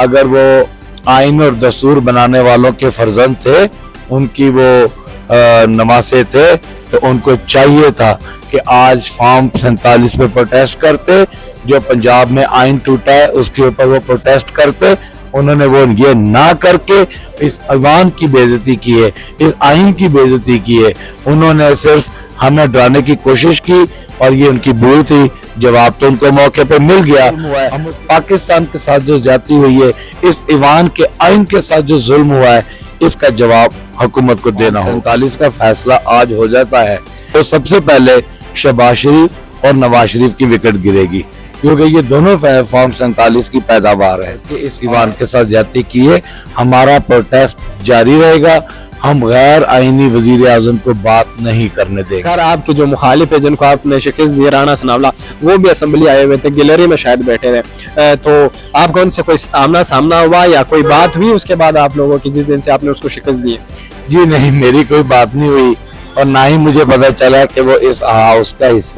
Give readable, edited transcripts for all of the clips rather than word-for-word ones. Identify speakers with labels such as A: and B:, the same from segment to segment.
A: अगर वो आइन और दस्तूर बनाने वालों के फर्जंद थे, उनकी वो नवासे थे, तो उनको चाहिए था कि आज फॉर्म 47 पे प्रोटेस्ट करते, जो पंजाब में आइन टूटा है उसके ऊपर वो प्रोटेस्ट करते। उन्होंने वो ये ना करके इस ऐवान की बेइज्जती की है, इस आइन की बेइज्जती की है। उन्होंने सिर्फ हमें डराने की कोशिश की और ये उनकी भूल थी। जवाब तो उनको मौके पे मिल गया। पाकिस्तान के साथ जो ज्यादती हुई है, इस ऐवान के आइन के साथ जो जुल्म हुआ है, इसका जवाब हुकूमत को देना हो। 47 का फैसला आज हो जाता है तो सबसे पहले शहबाज शरीफ और नवाज शरीफ की विकेट गिरेगी, क्योंकि ये दोनों फॉर्म 47 की पैदावार है कि इस ईवान के साथ ज्यादती की है। हमारा प्रोटेस्ट जारी रहेगा, हम गैर आईनी वजीर आजम को बात नहीं करने देंगे।
B: खैर, आपके जो मुखालिफ है जिनको आपने शिकस्त दी, राणा सनावला, वो भी असम्बली आए हुए थे, गैलरी में शायद बैठे रहे, तो आपका उनसे कोई आमना सामना हुआ या कोई बात हुई उसके बाद आप लोगों की, जिस दिन से आपने उसको शिकस्त दी?
A: जी नहीं, मेरी कोई बात नहीं हुई और ना ही मुझे पता चला कि वो इस हाउस का इस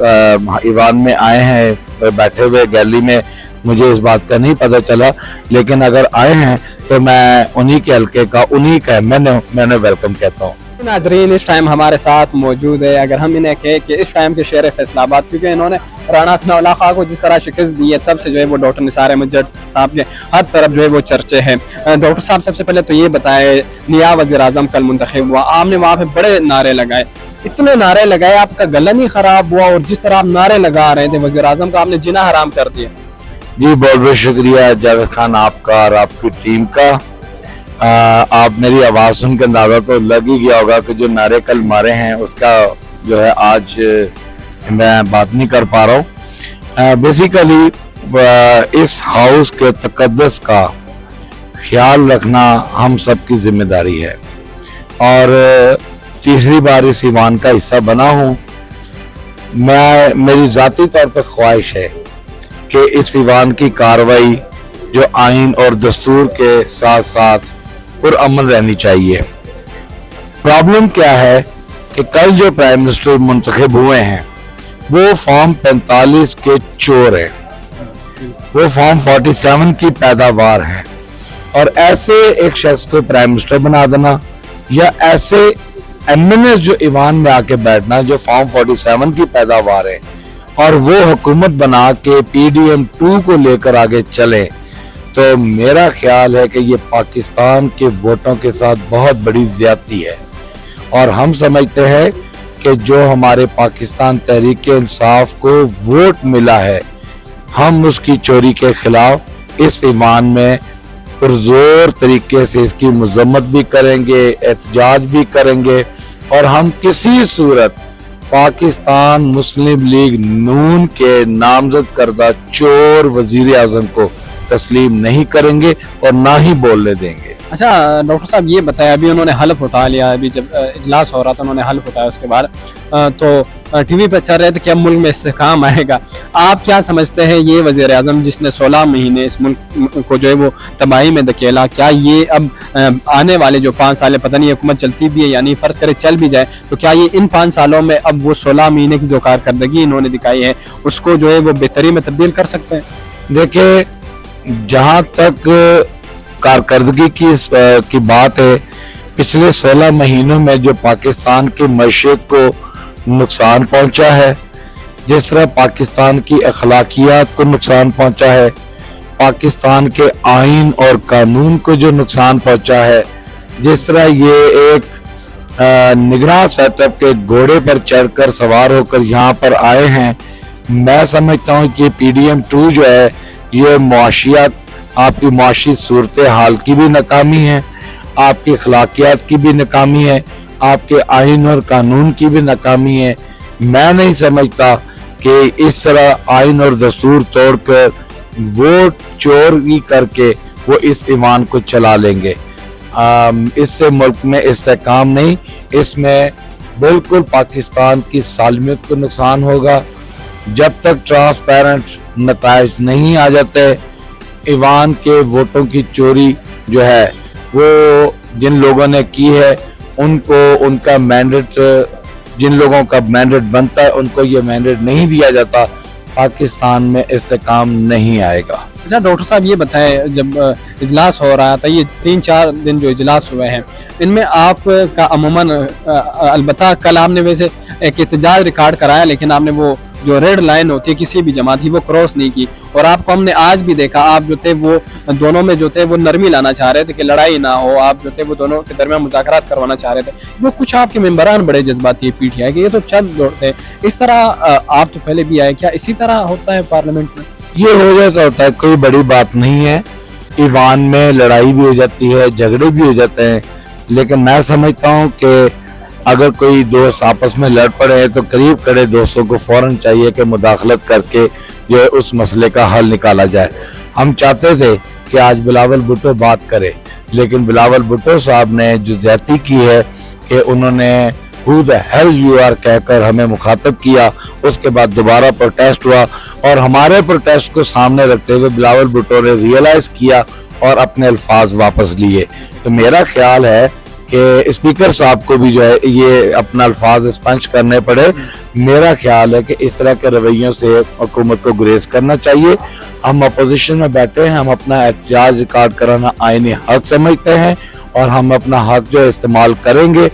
A: ईवान में आए हैं, बैठे हुए गैलरी में। मुझे इस बात का नहीं पता चला, लेकिन अगर आए हैं तो मैं उन्हीं के हल्के का, उन्हीं का मैंने वेलकम कहता हूँ।
B: नाजरीन, इस टाइम हमारे साथ मौजूद है, अगर हम इन्हें कहें कि इस टाइम के शेर फैसलाबाद, क्योंकि इन्होंने राणा सनाउल्लाह खां को जिस तरह शिकस्त दी है, तब से जो है वो डॉक्टर निसार अहमद जट साहब के हर तरफ जो है वो चर्चे हैं। डॉक्टर साहब, सबसे पहले तो ये बताएं, नया वज़ीर आज़म कल मुंतखब हुआ, आपने वहाँ पे बड़े नारे लगाए, इतने नारे लगाए, आपका गला नहीं खराब हुआ? और जिस तरह आप नारे लगा रहे थे वज़ीर आज़म का, आपने जीना हराम कर दिया।
A: जी बहुत बहुत शुक्रिया जावेद खान आपका और आपकी टीम का। आप मेरी आवाज़ सुन के अंदाज़ा तो लग ही गया होगा कि जो नारे कल मारे हैं उसका जो है आज मैं बात नहीं कर पा रहा हूँ। बेसिकली इस हाउस के तकद्दुस का ख्याल रखना हम सब की जिम्मेदारी है और तीसरी बार इस ईवान का हिस्सा बना हूँ। मेरी ज़ाती तौर पर ख्वाहिश है कि इस ईवान की कार्रवाई जो आइन और दस्तूर के साथ साथ पुरअमन रहनी चाहिए। प्रॉब्लम क्या है कि कल जो प्राइम मिनिस्टर मुंतखब हुए हैं वो फॉर्म 45 के चोर हैं, वो फॉर्म 47 की पैदावार हैं, और ऐसे एक शख्स को प्राइम मिनिस्टर बना देना या ऐसे एमएनएस जो ईवान में आके बैठना जो फॉर्म 47 की पैदावार है और वो हुकूमत बना के PDM 2 को लेकर आगे चले, तो मेरा ख्याल है कि ये पाकिस्तान के वोटों के साथ बहुत बड़ी ज्यादती है। और हम समझते हैं कि जो हमारे पाकिस्तान तहरीक इंसाफ को वोट मिला है, हम उसकी चोरी के खिलाफ इस ईवान में पुरजोर तरीके से इसकी मजम्मत भी करेंगे, एहतजाज भी करेंगे, और हम किसी सूरत पाकिस्तान मुस्लिम लीग नून के नामजद करदा चोर वजीर आजम को तस्लीम नहीं करेंगे और ना ही बोलने देंगे।
B: अच्छा डॉक्टर साहब, ये बताया, अभी उन्होंने हल्फ उठा लिया, अभी जब इजलास हो रहा था उन्होंने हल्फ उठाया, उसके बाद तो टीवी पर चल रहे थे कि अब मुल्क में इस्तेकाम आएगा। आप क्या समझते हैं, ये वज़ीर आज़म जिसने 16 महीने इस मुल्क को जो है वो तबाही में धकेला, क्या ये अब आने वाले जो 5 साल, पता नहीं हुकूमत चलती भी है या नहीं, फ़र्ज़ करे चल भी जाए, तो क्या ये इन 5 सालों में अब वो 16 महीने की जो कारकर्दगी इन्होंने दिखाई है उसको जो है वो बेहतरी में तब्दील कर सकते हैं?
A: देखिए, जहाँ तक कारकर्दगी की बात है, पिछले 16 महीनों में जो पाकिस्तान की मईशत को नुकसान पहुंचा है, जिस तरह पाकिस्तान की अखलाकियात को नुकसान पहुंचा है, पाकिस्तान के आइन और कानून को जो नुकसान पहुंचा है, जिस तरह ये एक निगरान सेटअप के घोड़े पर चढ़कर सवार होकर यहाँ पर आए हैं, मैं समझता हूँ कि PDM 2 जो है ये मुआशियात, आपकी मुआशी सूरत हाल की भी नाकामी है, आपकी अखलाकियात की भी नाकामी है, आपके आइन और कानून की भी नाकामी है। मैं नहीं समझता कि इस तरह आइन और दस्तूर तोड़कर वोट चोरी करके वो इस ईवान को चला लेंगे। इससे मुल्क में इस्तेकाम नहीं, इसमें बिल्कुल पाकिस्तान की सालमियत को नुकसान होगा। जब तक ट्रांसपेरेंट नताइज नहीं आ जाते, ईवान के वोटों की चोरी जो है वो जिन लोगों ने की है उनको उनका मैंडेट, जिन लोगों का मैंडेट बनता है उनको ये मैंडेट नहीं दिया जाता, पाकिस्तान में इस्तेकाम नहीं आएगा।
B: अच्छा डॉक्टर साहब ये बताएं, जब इजलास हो रहा था, ये 3-4 दिन जो इजलास हुए हैं, इनमें आपका अमूमन अलबत्ता कल आपने वैसे एक एहतजाज रिकॉर्ड कराया, लेकिन आपने वो जो रेड लाइन होती है किसी भी जमात की वो क्रॉस नहीं की, और आपको हमने आज भी देखा आप जो थे वो दोनों में जो थे वो नरमी लाना चाह रहे थे कि लड़ाई ना हो, आप जो थे वो दोनों के दरमियान मुज़ाकरात करवाना चाह रहे थे। जो कुछ आपके मेंबरान बड़े जज्बाती पीटीआई के, ये तो चंद दौड़ते हैं, इस तरह आप तो पहले भी आए, क्या इसी तरह होता है पार्लियामेंट में?
A: ये हो जाता होता है, कोई बड़ी बात नहीं है। ईवान में लड़ाई भी हो जाती है, झगड़े भी हो जाते हैं, लेकिन मैं समझता हूँ कि अगर कोई दोस्त आपस में लड़ पड़े हैं तो करीब खड़े दोस्तों को फौरन चाहिए कि मुदाखलत करके जो है उस मसले का हल निकाला जाए। हम चाहते थे कि आज बिलावल भुट्टो बात करे, लेकिन बिलावल भुट्टो साहब ने जो ज्यादती की है कि उन्होंने Who the hell you are कहकर हमें मुखातब किया, उसके बाद दोबारा प्रोटेस्ट हुआ और हमारे प्रोटेस्ट को सामने रखते हुए बिलावल भुट्टो ने रियलाइज किया और अपने अल्फाज वापस लिए। तो मेरा ख्याल है कि स्पीकर साहब को भी जो है ये अपना अल्फाज स्पंज करने पड़े। मेरा ख्याल है कि इस तरह के रवैयों से हुकूमत को गुरेज करना चाहिए। हम अपोजिशन में बैठे हैं, हम अपना एहतजाज रिकॉर्ड कराना आईनी हक समझते हैं और हम अपना हक जो इस्तेमाल करेंगे।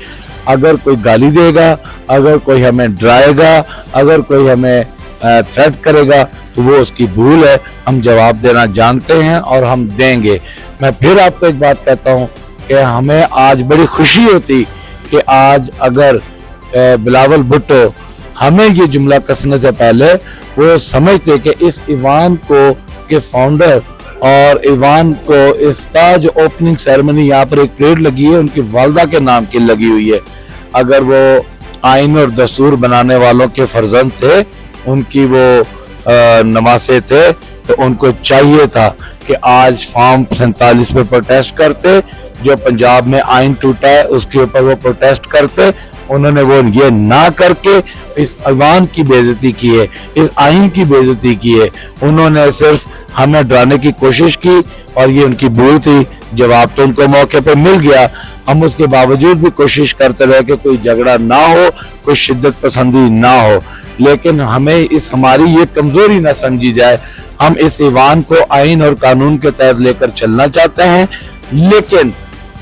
A: अगर कोई गाली देगा, अगर कोई हमें डराएगा, अगर कोई हमें थ्रेट करेगा तो वो उसकी भूल है, हम जवाब देना जानते हैं और हम देंगे। मैं फिर आपको एक बात कहता हूँ कि हमें आज बड़ी खुशी होती कि आज अगर बिलावल भुट्टो हमें ये जुमला कसने से पहले वो समझते कि इस ईवान को के फाउंडर और ईवान को इसका जो ओपनिंग सेरेमनी यहाँ पर एक प्लेट लगी है उनकी वालदा के नाम की लगी हुई है। अगर वो आइन और दस्तूर बनाने वालों के फर्जंद थे, उनकी वो नवासे थे, तो उनको चाहिए था कि आज फॉर्म 47 पे प्रोटेस्ट करते। जो पंजाब में आइन टूटा है उसके ऊपर वो प्रोटेस्ट करते। उन्होंने वो ये ना करके इस ईवान की बेइज्जती की है, इस आइन की बेइज्जती की है। उन्होंने सिर्फ हमें डराने की कोशिश की और ये उनकी भूल थी। जवाब तो उनको मौके पर मिल गया। हम उसके बावजूद भी कोशिश करते रहे कि कोई झगड़ा ना हो, कोई शिद्दत पसंदी ना हो, लेकिन हमें इस हमारी ये कमजोरी ना समझी जाए। हम इस ईवान को आइन और कानून के तहत लेकर चलना चाहते हैं, लेकिन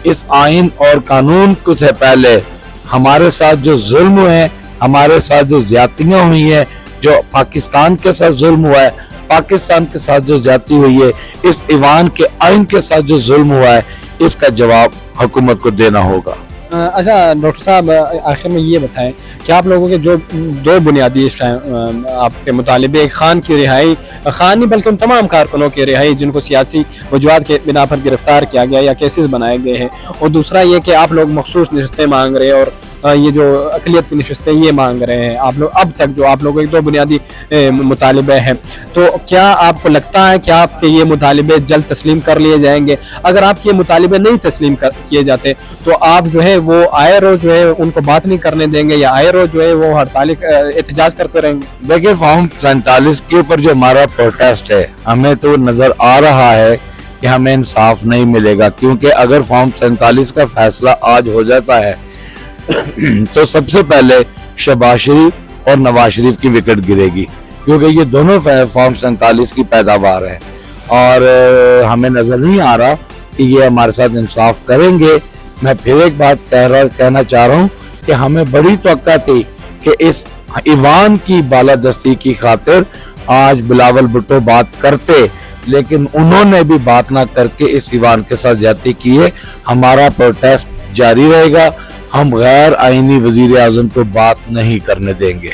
A: इस आइन और कानून को से पहले हमारे साथ जो जुल्म हुए हैं, हमारे साथ जो ज्यादतियां हुई हैं, जो पाकिस्तान के साथ जुल्म हुआ है, पाकिस्तान के साथ जो ज्यादती हुई है, इस ईवान के आइन के साथ जो जुल्म हुआ है, इसका जवाब हुकूमत को देना होगा।
B: अच्छा डॉक्टर साहब, आखिर में ये बताएं कि आप लोगों के जो दो बुनियादी इस टाइम आपके मुतालिबे, एक खान की रिहाई, खान नहीं बल्कि उन तमाम कारकुनों की रिहाई जिनको सियासी वजूहात के बिना पर गिरफ्तार किया गया या केसेस बनाए गए हैं, और दूसरा ये कि आप लोग मखसूस नशस्तें मांग रहे हैं और ये जो अक़लियत की नशस्तें ये मांग रहे हैं आप लोग। अब तक जो आप लोगों के दो बुनियादी मुतालिबे हैं, तो क्या आपको लगता है कि आपके ये मुतालिबे जल्द तस्लीम कर लिए जाएंगे? अगर आपके मुतालिबे नहीं तस्लीम किए जाते तो आप जो है वो आए रोज जो है उनको बात नहीं करने देंगे या आए रोज जो है वो हड़ताल एहतजाज करते रहेंगे?
A: देखिए, फॉर्म 47 के ऊपर जो हमारा प्रोटेस्ट है, हमें तो नजर आ रहा है कि हमें इंसाफ नहीं मिलेगा, क्योंकि अगर फॉर्म 47 का फैसला आज हो जाता है तो सबसे पहले शहबाज शरीफ और नवाज शरीफ की विकेट गिरेगी, क्योंकि ये दोनों फॉर्म 47 की पैदावार है और हमें नजर नहीं आ रहा कि ये हमारे साथ इंसाफ करेंगे। मैं फिर एक बात कहना चाह रहा हूँ कि हमें बड़ी तवक्का थी कि इस ईवान की बालादस्ती की खातिर आज बिलावल भुट्टो बात करते, लेकिन उन्होंने भी बात ना करके इस ईवान के साथ ज्यादती की है। हमारा प्रोटेस्ट जारी रहेगा। हम गैर आईनी वजीर आजम को बात नहीं करने देंगे।